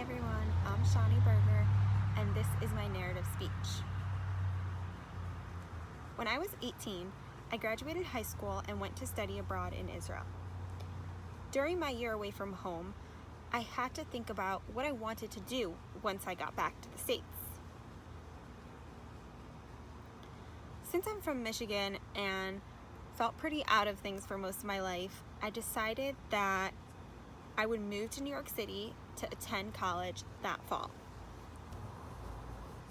everyone, I'm Shawnee Berger, and this is my narrative speech. When I was 18, I graduated high school and went to study abroad in Israel. During my year away from home, I had to think about what I wanted to do once I got back to the States. Since I'm from Michigan and felt pretty out of things for most of my life, I decided that I would move to New York City to attend college that fall.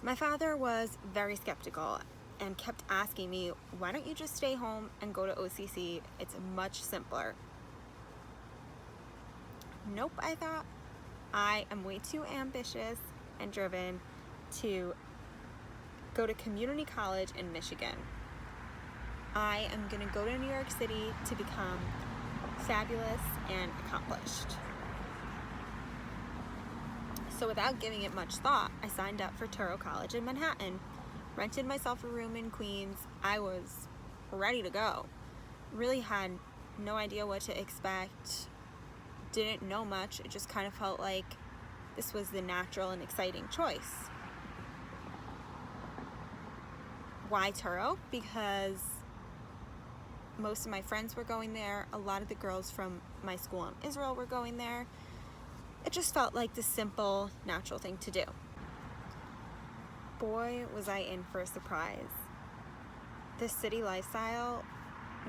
My father was very skeptical and kept asking me, why don't you just stay home and go to OCC? It's much simpler. Nope, I thought. I am way too ambitious and driven to go to community college in Michigan. I am going to go to New York City to become fabulous and accomplished. So without giving it much thought, I signed up for Touro College in Manhattan, rented myself a room in Queens. I was ready to go. Really had no idea what to expect, didn't know much. It just kind of felt like this was the natural and exciting choice. Why Touro? Because most of my friends were going there. A lot of the girls from my school in Israel were going there. It just felt like the simple, natural thing to do. Boy, was I in for a surprise. This city lifestyle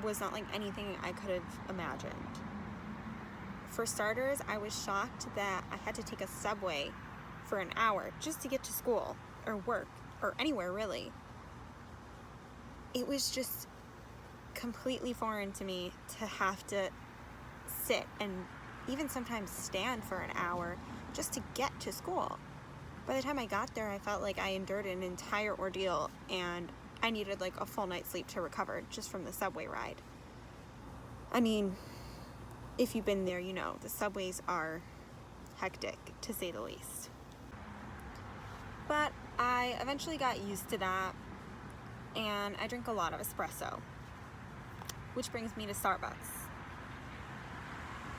was not like anything I could have imagined. For starters, I was shocked that I had to take a subway for an hour just to get to school or work or anywhere really. It was just completely foreign to me to have to sit and even sometimes stand for an hour just to get to school. By the time I got there, I felt like I endured an entire ordeal and I needed like a full night's sleep to recover just from the subway ride. I mean, if you've been there, you know, the subways are hectic to say the least. But I eventually got used to that and I drink a lot of espresso, which brings me to Starbucks.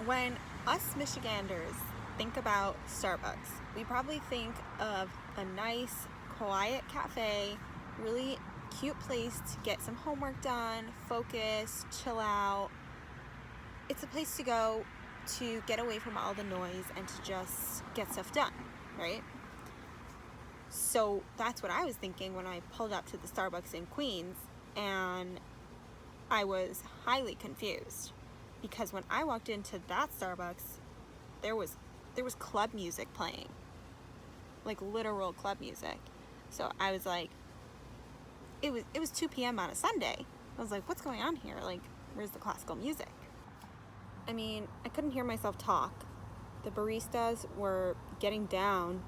When us Michiganders think about Starbucks, we probably think of a nice, quiet cafe, really cute place to get some homework done, focus, chill out. It's a place to go to get away from all the noise and to just get stuff done, right? So that's what I was thinking when I pulled up to the Starbucks in Queens, and I was highly confused because when I walked into that Starbucks, there was club music playing, like literal club music. So I was like, it was 2 p.m. on a Sunday. I was like, what's going on here? Like, where's the classical music? I mean, I couldn't hear myself talk. The baristas were getting down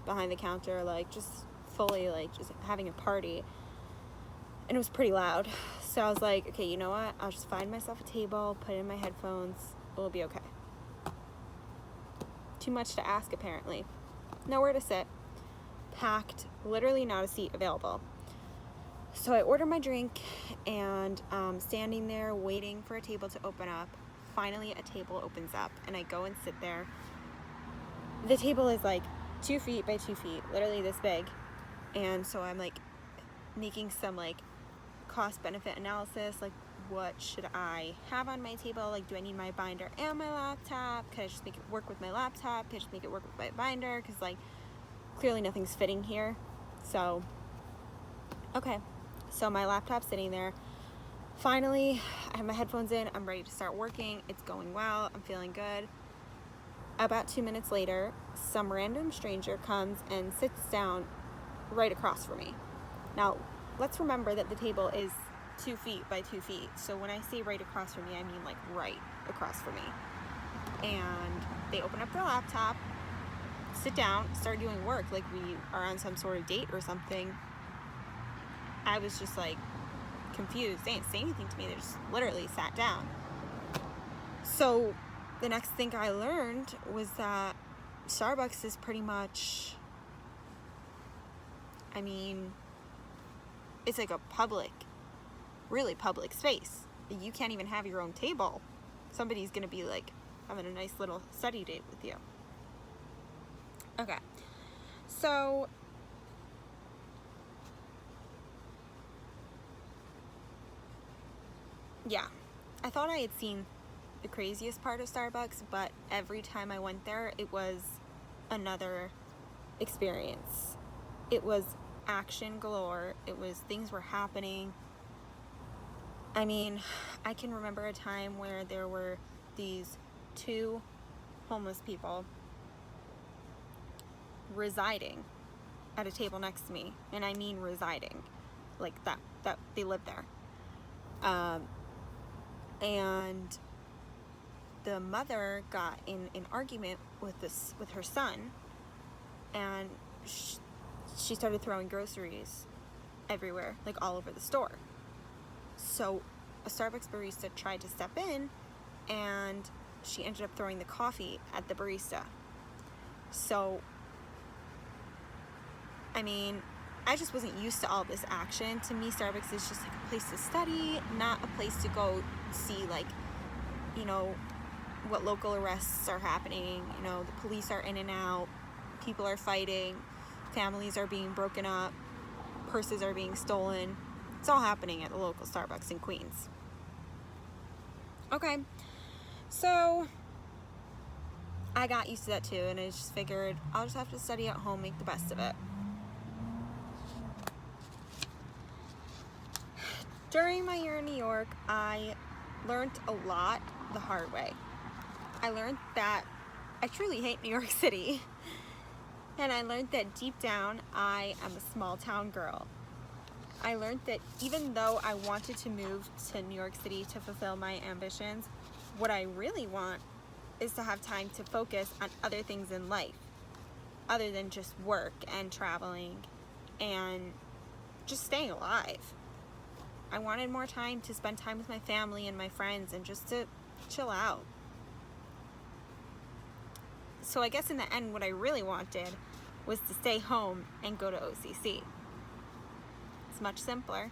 behind the counter, like just fully like just having a party. And it was pretty loud. So I was like, okay, you know what? I'll just find myself a table, put in my headphones. It'll be okay. Too much to ask, apparently. Nowhere to sit. Packed. Literally not a seat available. So I order my drink and standing there waiting for a table to open up. Finally, a table opens up and I go and sit there. The table is like 2 feet by 2 feet, literally this big. And so I'm like making some like cost benefit analysis, like what should I have on my table? Like, do I need my binder and my laptop? Can I just make it work with my laptop? Can I just make it work with my binder? Because like clearly nothing's fitting here. So okay, so my laptop's sitting there. Finally, I have my headphones in. I'm ready to start working. It's going well. I'm feeling good. About 2 minutes later, some random stranger comes and sits down right across from me. Now, let's remember that the table is 2 feet by 2 feet. So when I say right across from me, I mean like right across from me. And they open up their laptop, sit down, start doing work like we are on some sort of date or something. I was just like confused. They didn't say anything to me. They just literally sat down. So the next thing I learned was that Starbucks is pretty much, I mean, it's like a public, really public space. You can't even have your own table. Somebody's gonna be like having a nice little study date with you. Okay, so yeah, I thought I had seen the craziest part of Starbucks, but every time I went there, it was another experience. It was action galore. It was, things were happening. I mean, I can remember a time where there were these two homeless people residing at a table next to me, and I mean residing, like that they lived there. And the mother got in an argument with her son, and she started throwing groceries everywhere, like all over the store. So a Starbucks barista tried to step in, and she ended up throwing the coffee at the barista. So, I mean, I just wasn't used to all this action. To me, Starbucks is just like a place to study, not a place to go see, like, you know, what local arrests are happening. You know, the police are in and out, people are fighting, families are being broken up, purses are being stolen. It's all happening at the local Starbucks in Queens. Okay, so I got used to that too, and I just figured I'll just have to study at home, make the best of it. During my year in New York, I learned a lot the hard way. I learned that I truly hate New York City. And I learned that deep down, I am a small town girl. I learned that even though I wanted to move to New York City to fulfill my ambitions, what I really want is to have time to focus on other things in life, other than just work and traveling and just staying alive. I wanted more time to spend time with my family and my friends and just to chill out. So I guess in the end, what I really wanted was to stay home and go to OCC. It's much simpler.